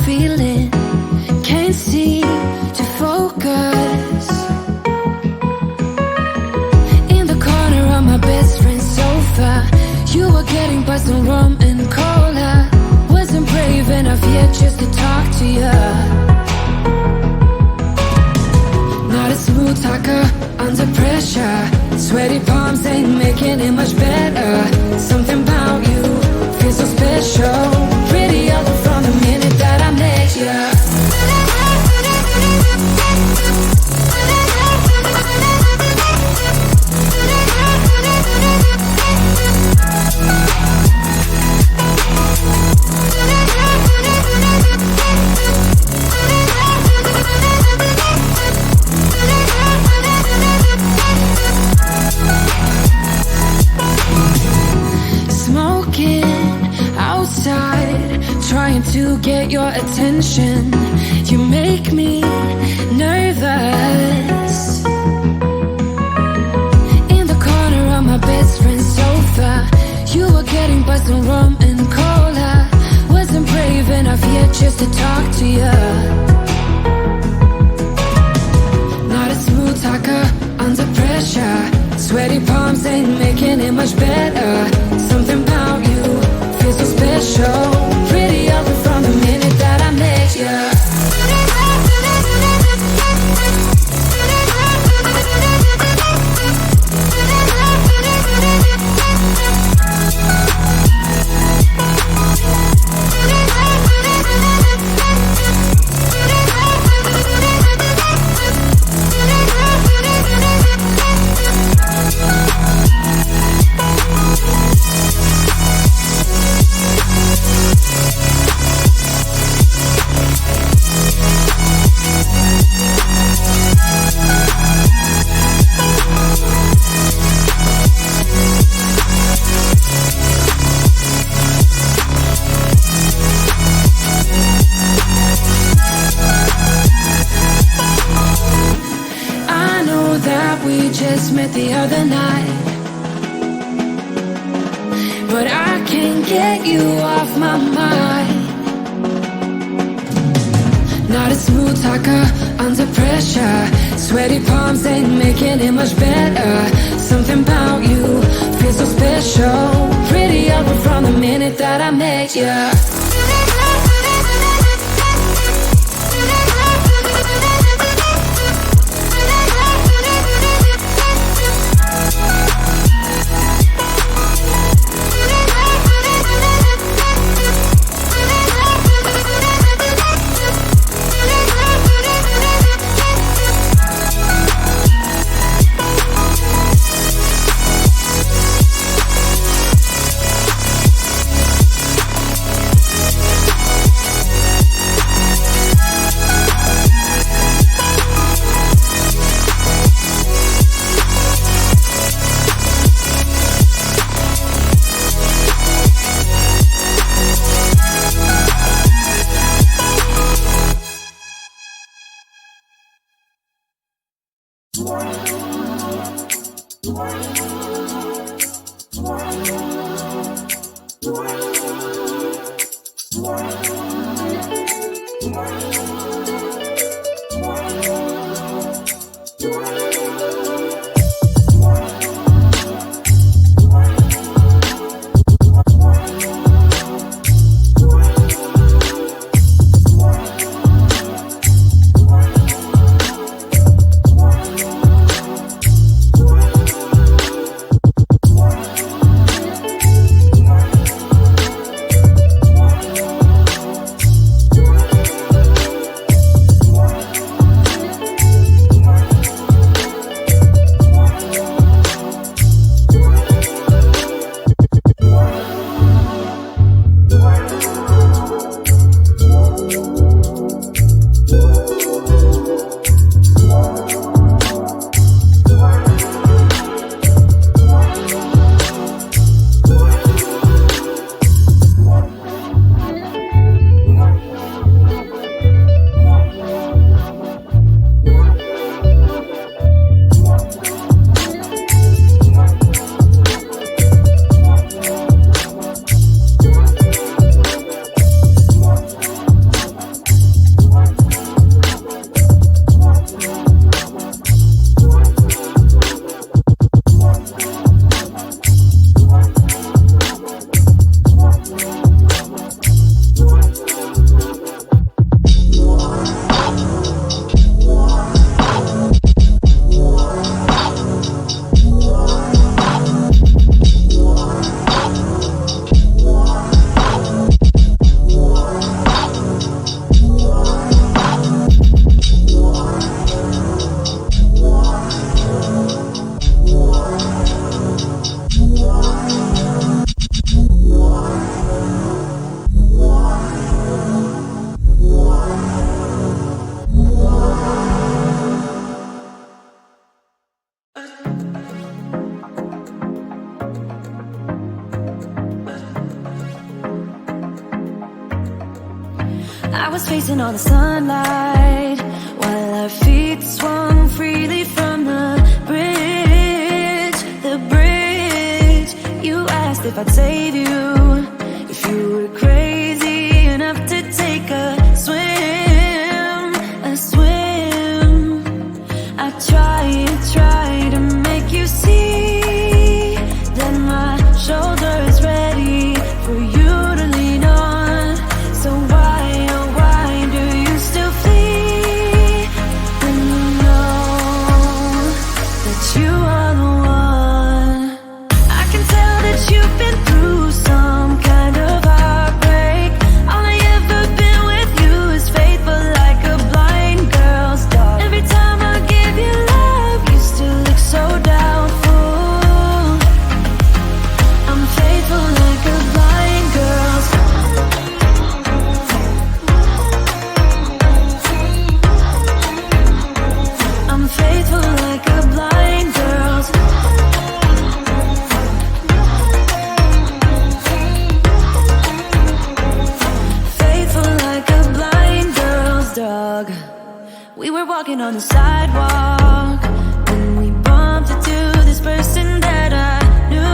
feeling, can't seem to focus. In the corner of my best friend's sofa, you were getting by some rum and cola. Wasn't brave enough yet just to talk to you. Not a smooth talker under pressure. Sweaty palms ain't making it much better. Something about you feels so special. Pretty up from the minute that I met you. Trying to get your attention, you make me nervous. In the corner of my best friend's sofa, you were getting by some rum and cola. Wasn't brave enough yet just to talk to you. Not a smooth talker under pressure. Sweaty palms ain't making it much better. Something about you feels so special. Pretty up from the minute that I met you. Met the other night, but I can't get you off my mind. Not a smooth talker under pressure. Sweaty palms ain't making it much better. Something about you feels so special. Pretty up from the minute that I met you. was facing all the sunlight while our feet swung freely from the bridge. The bridge. You asked if I'd save you, if you were crazy enough to take a swim, a swim. I try to make you see that my shoulder is ready for you to lean on. So why, oh why do you still flee when you know that you are the one? I can tell that you've been through some kind of heartbreak. All I ever been with you is faithful like a blind girl's dog. Every time I give you love, you still look so doubtful. I'm faithful like a blind girl's dog. I'm faithful like a blind girl's dog. Faithful like a blind girl's dog. We were walking on the sidewalk when we bumped into this person that I knew.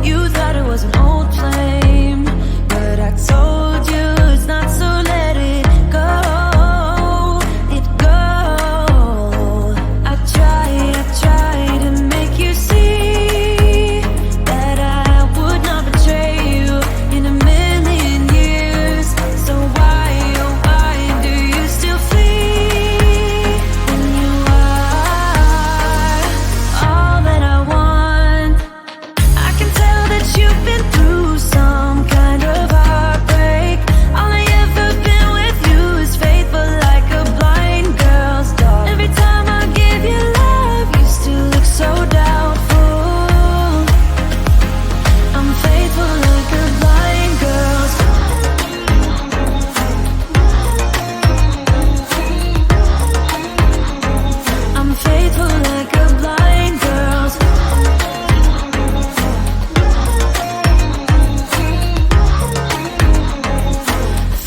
You thought it was an old flame, but I told you it's not, so let it go. It go. I try to make you see that I would not betray you in a million years. So why, oh why do you still flee when you are all that I want? I can tell that you've been through some kind of heartbreak. All I ever been with you is faithful like a blind girl's dog. Every time I give you love, you still look so doubtful. I'm faithful like a blind girl's dog. I'm faithful like a blind girl's dog.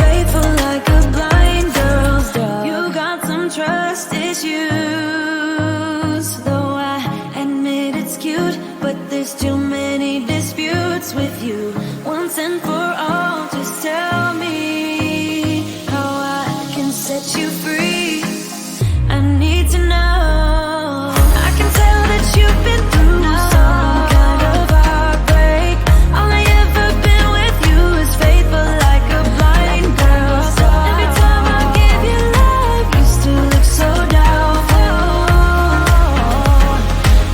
Faithful like a blind girl's dog. You got some trust issues, though I admit it's cute, but there's too many disputes with you. Once and for all, just tell me how I can set you free. I need to know. I can tell that you've been through some kind of heartbreak. All I ever been with you is faithful like a blind girl's dog. Every time I give you love, you still look so doubtful.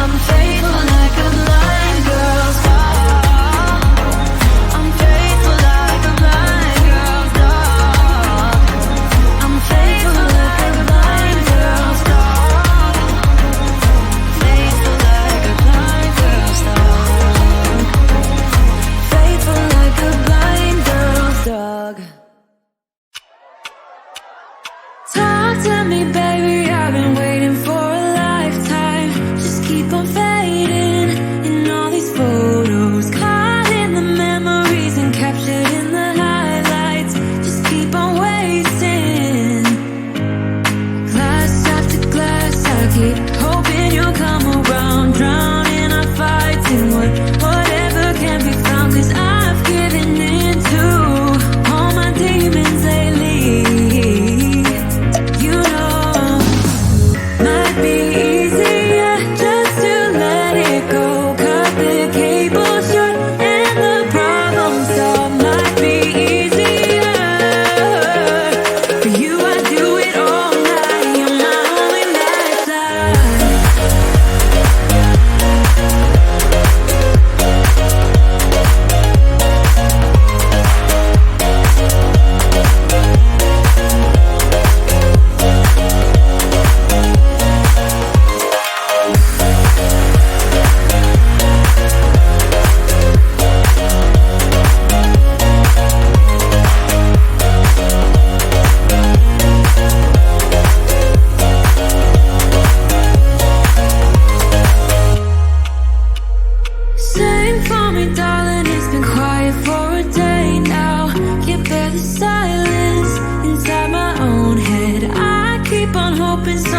I'm faithful like a blind girl's dog. I'm faithful like a blind girl's dog. I'm faithful like a blind girl's dog. Faithful like a blind girl's dog. Faithful like a blind girl's dog. Talk to me, baby, I've been waiting for a lifetime. Just keep on fading in all these photos, caught in the memories and captured in the highlights. Just keep on wasting. Glass after glass, I keep hoping you'll come around, drowning our fights in whatever can be found. 'Cause I've given in to all my demons lately. You know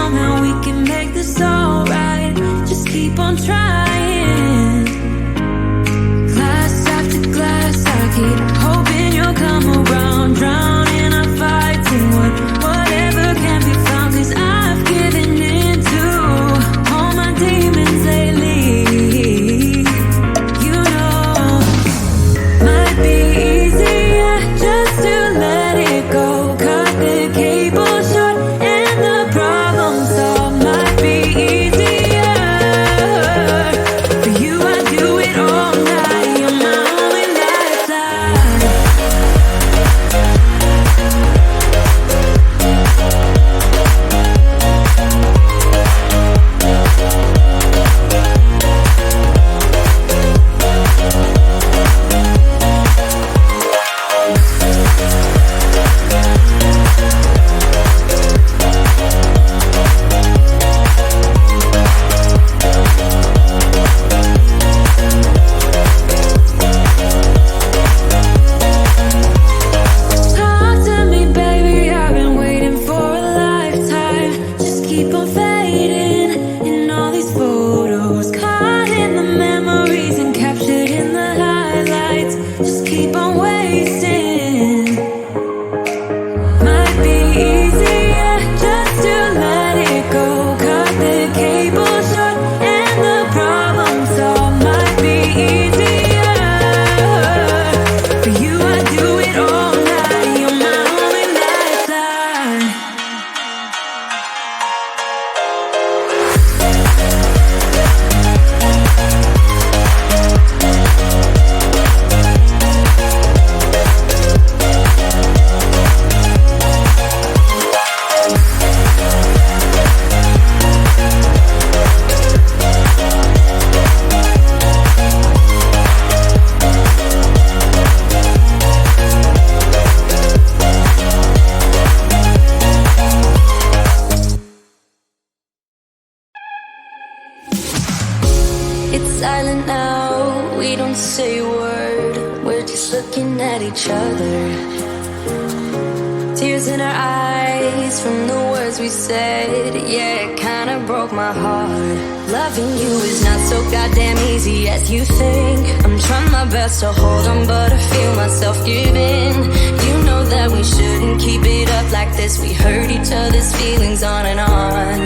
somehow we can make this alright. Just keep on trying. Glass after glass, I keep hoping you'll come around. Drown in our fights and whatever can be found. 'Cause I've given in to all my demons lately. You know, might be easier just to let it go. Cut the cable short and the problem solved. Might be easier for you. I do it all night. You're my only lifeline. Talk to me, baby, I've been waiting for a lifetime. Just keep on fading in all these photos. Caught in the memories and captured in the highlights. Just keep on wasting. Might be easier just to let it go. Cut the cable short and the problem solved. Might be easier for you. I do it all night. You're my only lifeline. It's silent now, we don't say a word. We're just looking at each other. Tears in our eyes from the words we said. Yeah, it kinda broke my heart. Loving you is not so goddamn easy as you think. I'm trying my best to hold on, but I feel myself giving. You know that we shouldn't keep it up like this. We hurt each other's feelings on and on.